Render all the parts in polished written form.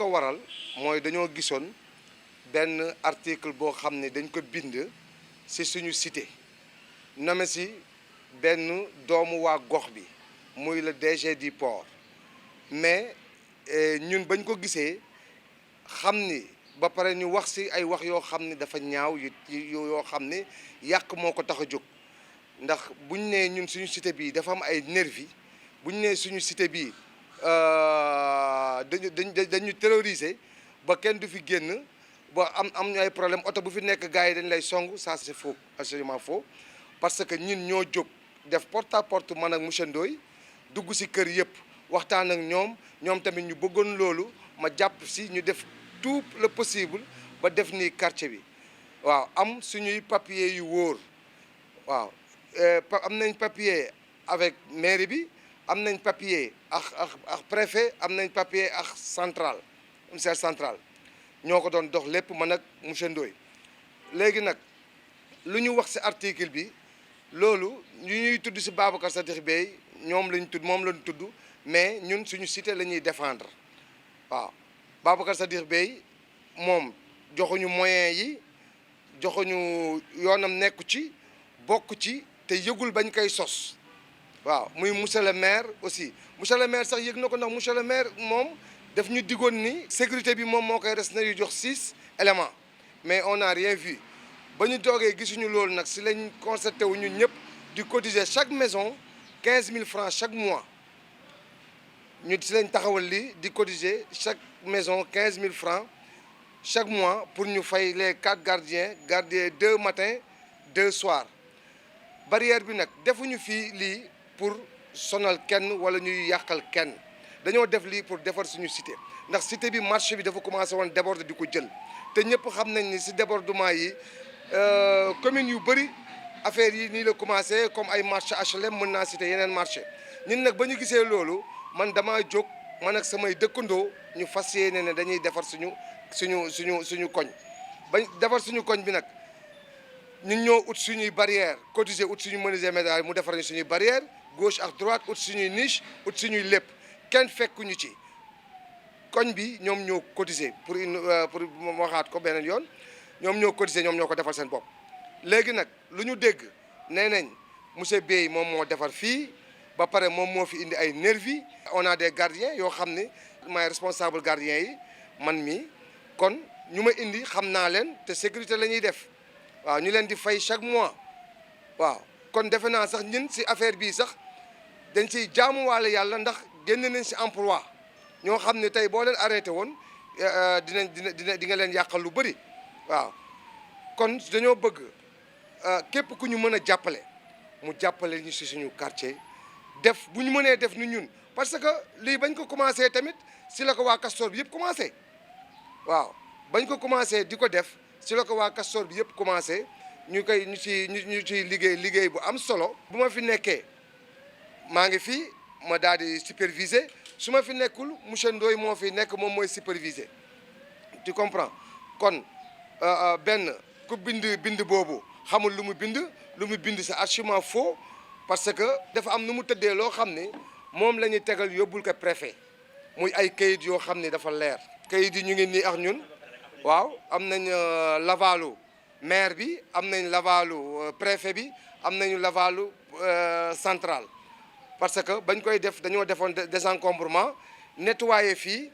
ko waral mooy dañoo gisoon benn article boo xam ne dañ ko bind ci suñu cité nommé ci benn doomu waa gox bi muy le DG du port mais ñun bañ ko gisee xam ni ba pare ñu wax ci ay wax yoo xam ne dafa ñaaw yoo xam ne yàq moo ko tax a jóg ndax buñ nee ñun suñu cité bii dafa am ay nervi buñ nee suñu cité bii dañu terroriser ba kenn du fi génn ba am ñu ay problème oto bu fi nekk gars yi dañ lay song ça c'est faux, absolument faux, parce que ñun ñoo jóg def porte à porte man ak monsieur Ndoye dugg ci kër yëpp waxtaan ak ñoom tamit ñu bëggoon loolu ma jàpp ci ñu def tout le possible ba def ni quartier bi waaw am suñuy papier yu wóor waaw am nañ papier avec mairie bi am nañ papier ak préfet am nañ papier ak central ministère central ñoo ko doon dox lépp man ak monsieur Ndoye léegi nag lu ñu wax ci article bi loolu ñu ñuy tudd ci Babacar Sadikh Bèye moom lañ tudd mais ñun suñu cité la ñuy défendre waaw Babacar Sadikh Bèye moom joxuñu moyens yi joxuñu yoonam nekku ci bokk ci te yëgul bañ koy sos waaw muy monsieur le maire aussi monsieur le maire sax yëg na ko ndax monsieur le maire moom daf ñu digoon ni sécurité bi moom moo koy res na yu jox 6 éléments mais on n'a rien vu ba ñu toogee gisuñu loolu nag si lañ constaté wu ñun ñëpp di cotiser chaque maison 15 000 francs chaque mois ñu si lañ taxawal lii di cotiser chaque maison 15 000 francs chaque mois pour ñu fay les 4 gardiens 2 matin 2 soir barrière bi nag defuñu fii lii pour sonal kenn wala ñuy yàqal kenn dañoo def lii pour defar suñu cité ndax cité bi marché bi dafa commencé woon déborder di ko jël te ñëpp xam nañ ni si débordement yi communes yu bëri affaire yi nii la commencé comme ay marché HLM mën naa cité yeneen marché ñun nag ba ñu gisee loolu man damaa jóg man ak samay dëkkandoo ñu fas yéene ne dañuy defar suñu koñ bañ defar suñu koñ bi nag ñun ñoo ut suñuy barrière cotiser ut suñu menuisier métal mu defar ñu suñuy barrière gauche ak droite ut suñuy niche ut suñuy lépp kenn fekkuñu ci koñ bi ñoom ñoo cotiser pour waxaat ko beneen yoon ñoom ñoo cotiser ñoom ñoo ko defal seen bopp léegi nag lu ñu dégg nee nañ monsieur Bèye moom moo defar fii ba pare moom moo fi indi ay nervi on a des gardiens yoo xam ne maay responsable gardien yi man mi kon ñu ma indi xam naa leen te sécurité la ñuy def waaw ñu leen di fay chaque mois waaw kon defe naa sax ñun ci affaire bii sax dañ ciy jaamuwaale yàlla ndax génn nañ ci emploi ñoo xam ne tey boo leen arrêté woon di nga leen yàqal lu bëri waaw kon dañoo bëgg képp ku ñu mën a jàppale mu jàppale ñu ci suñu quartier def bu ñu mënee def ni ñun parce que lii bañ ko commencé tamit ci la ko waa Castor bi yëpp commencé waaw bañ ko commencé di ko def ci la ko waa Castor bi yëpp commencé ñu ciy liggéey bu am solo. bu ma fi nekkee maa ngi fi ma daal di superviser su ma fi nekkul monsieur Ndoye moo fi nekk moom mooy superviser tu comprends kon benn ku bind boobu xamul lu mu bind c'est archiment faux parce que dafa am nu mu tëddee loo xam ne moom la ñuy tegal yóbbul ko préfet muy ay kayit yoo xam ne dafa leer. kayit yi ñu ngi nii ak ñun waaw am nañ lavalu maire bi am nañ lavalu préfet bi am nañu lavalu central parce que bañ koy def dañoo defoon désencombrement nettoyer fii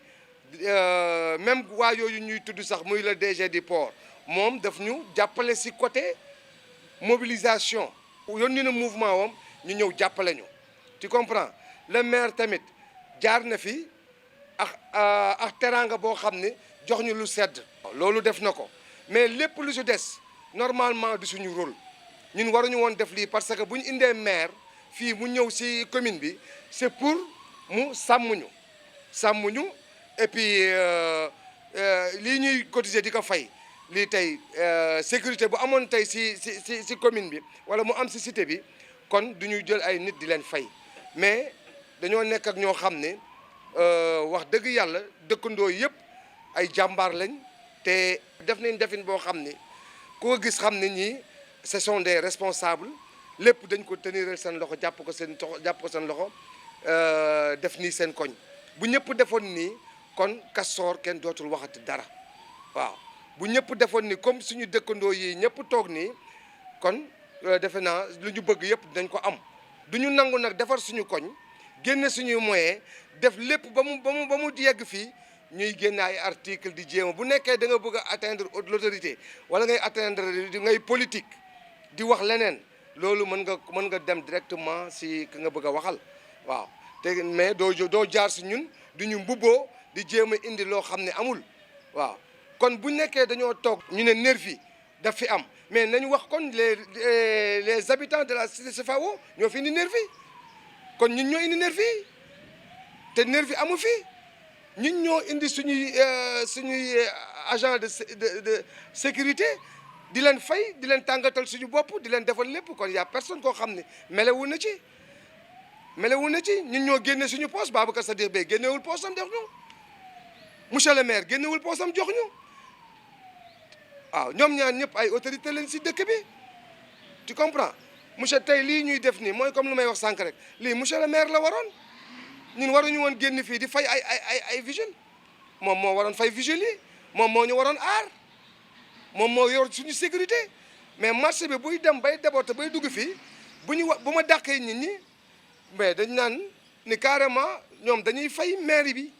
même waa yooyu ñuy tudd sax muy le DG du port moom daf ñu jàppale ci côté mobilisation yónni na mouvement wam ñu ñëw jàppale ñu tu comprends le maire tamit jaar na fi ak teraanga boo xam ne jox ñu lu sedd loolu def na ko mais lépp lu ci des normalement du suñu rôle ñun waruñu woon def lii parce que bu ñu indee maire fii mu ñëw ci commune bi c'est pour mu sàmm ñu et puis lii ñuy cotiser di ko fay lii tey sécurité bu amoon tey ci commune bi walla mu am ci cité bi kon du ñuy jël ay nit di leen fay mais dañoo nekk ak ñoo xam ne wax dëgg yàlla dëkkandoo yëpp ay jàmbaar lañ te def nañ defin boo xam ne koo gis xam ne ñii ce sont des responsables lépp dañ ko tenir seen loxo jàpp ko seen loxo def nii seen koñ bu ñëpp defoon nii kon Castor kenn dootul waxati dara waaw bu ñëpp defoon ni comme suñu dëkkandoo yi ñëpp toog nii kon defe naa lu ñu bëgg yëpp dañ ko am du ñu nangu nag defar suñu koñ génne suñuy moyen def lépp ba mu yegg fii ñuy génne ay article di jéema bu nekkee da nga bëgg a atteindre l'autorité wala ngay atteindre ngay politique di wax leneen loolu mën nga dem directement si ki nga bëgg a waxal waaw te mais doo jaar si ñun du ñu mbubboo di jéem a indi loo xam ne amul waaw kon bu nekkee dañoo toog ñu ne nervi daf fi am mais nañu wax kon les habitants de la cité CFAO ñoo fi indi nervi kon ñun ñoo indi nervi te nervi amu fi ñun ñoo indi suñuy agent de sécurité di leen fay di leen tàngatal suñu bopp di leen defal lépp kon y a personne koo xam ne melewu na ci ñun ñoo génne suñu poste Babacar Sadikh Bèye génnewul poosam jox ñu monsieur le maire génnewul poosam jox ñu waaw ñoom ñaar ñëpp ay autorité lañ si dëkk bi tu comprends monsieur tey lii ñuy def nii mooy comme lu may wax sànq rek lii monsieur le maire la waroon ñun waruñu woon génn fii di fay ay vigile moom moo waroon fay vigile yi moom moo ñu waroon aar moom moo yor suñu sécurité mais marché bi buy dem bay déborder bay dugg fii bu ma dàqee nit ñi mais dañ naan ni carrément ñoom dañuy fay mairie bi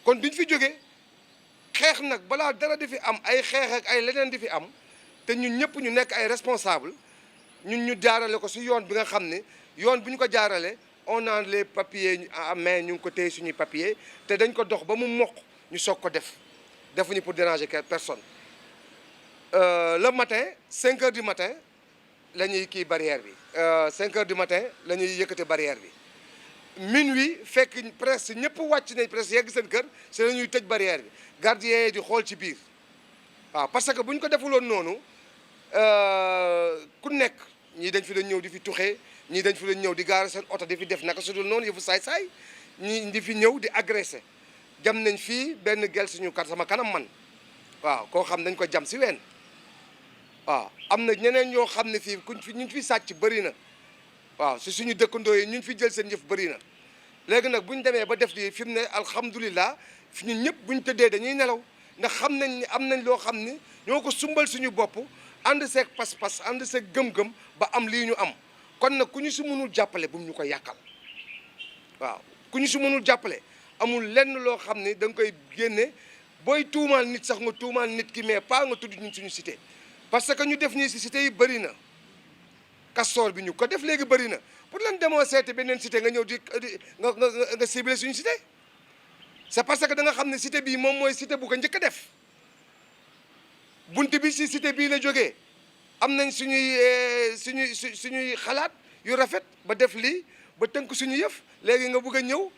kon duñ fi jóge xeex nag balaa dara di fi am ay xeex ak ay leneen di fi am te ñun ñëpp ñu nekk ay responsable ñun ñu jaarale ko si yoon bi nga xam ne yoon bu ñu ko jaarale on a les papiers en main ñu ngi ko téye suñuy papier te dañ ko dox ba mu mokk ñu soog ko defuñu pour déranger personne le matin 5 heures du matin la ñuy kii barrière bi 5 heures du matin la ñuy yëkkate barrière bi minuit fekk presque ñëpp wàcc nañ presque yegg seen kër si la ñuy tëj barrière bi gardien di xool ci biir waaw parce que bu ñu ko defuloon noonu ku nekk ñii dañ fi la ñëw di fi tuxee ñii dañ fi la ñëw di gaare seen oto di fi def naka su dul noonu yëfu saay-saay ñii di fi ñëw di agressé jam nañ fii benn gel suñu kat sama kanam man waaw koo xam dañ ko jam si ween waaw am na ñeneen ñoo xam ne fii ñu fi sàcc bëri na waaw si suñu dëkkandoo yi ñu fi jël seen yëf bëri na léegi nag bu ñu demee ba def lii fi mu ne alhamdulilah ñun ñëpp bu ñu tëddee dañuy nelaw ndax xam nañ ni am nañ loo xam ni ñoo ko sumbal suñu bopp ànd seeg pas-pas ànd seeg gëm-gëm ba am lii ñu am kon nag ku ñu si mënul jàppale bu mu ñu ko yàqal waaw ku ñu si mënul jàppale amul lenn loo xam ne da nga koy génne booy tuumaal nit sax nga tuumaal nit ki mais pas nga tudd ñun suñu cité parce que ñu def ñii si cité yi bëri na Castor bi ñu ko def léegi bëri na pour lan demoo seete beneen cité nga ñëw nga ciblé suñu cité c'est parce que da nga xam ne cité bii moom mooy cité bu ko njëkk a def bunt bi si cité bii la jógee am nañ suñuy xalaat yu rafet ba def lii ba tënk suñu yëf léegi nga bëgg a ñëw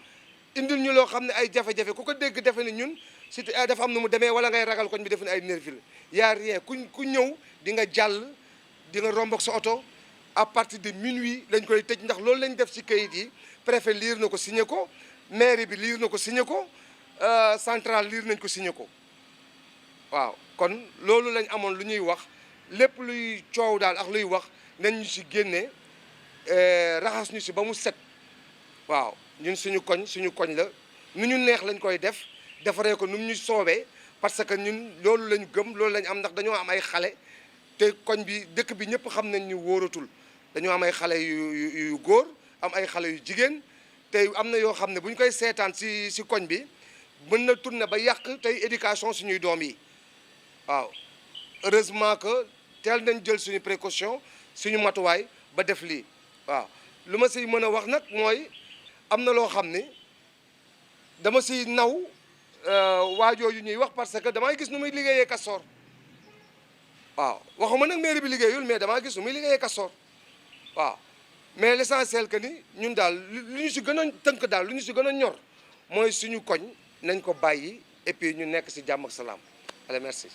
indil ñu loo xam ne ay jafe-jafe ku ko dégg defe ni ñun cité dafa am nu mu demee wala ngay ragal koñ bi defe ne ay nervi la yaa rien ku ñëw di nga jàll di nga romb ak sa oto à partir de minuit lañ koy tëj ndax loolu lañ def ci kayit yi préfet liir na ko signé ko mairie bi liir na ko signé ko central liir nañ ko signé ko waaw kon loolu lañ amoon lu ñuy wax lépp luy coow daal ak luy wax nañ ñu ci génne raxas ñu ci ba mu set waaw ñun suñu koñ la nu ñu neex lañ koy defaree ko nu ñu soobee parce que ñun loolu lañ gëm loolu lañ am ndax dañoo am ay xale te koñ bi dëkk bi ñëpp xam nañ ñu wóoratul dañoo am ay xale yu góor am ay xale yu jigéen te am na yoo xam ne bu ñu koy seetaan si koñ bi mën na tourner ba yàq tey éducation suñuy doom yi waaw heureusement que teel nañ jël suñu précaution suñu matuwaay ba def lii waaw lu ma siy mën a wax nag mooy am na loo xam ne dama siy naw waajooju ñuy wax parce que damay gis nu muy liggéeyee Castor waaw waxuma nag mairie bi liggéeyul mais damaa gis nu muy liggéeyee Castor waaw mais l'essentiel que ni ñun daal lu ñu si gën a tënk daal lu ñu si gën a ñor mooy suñu koñ nañ ko bàyyi et puis ñu nekk si jàmm ak salaam allez merci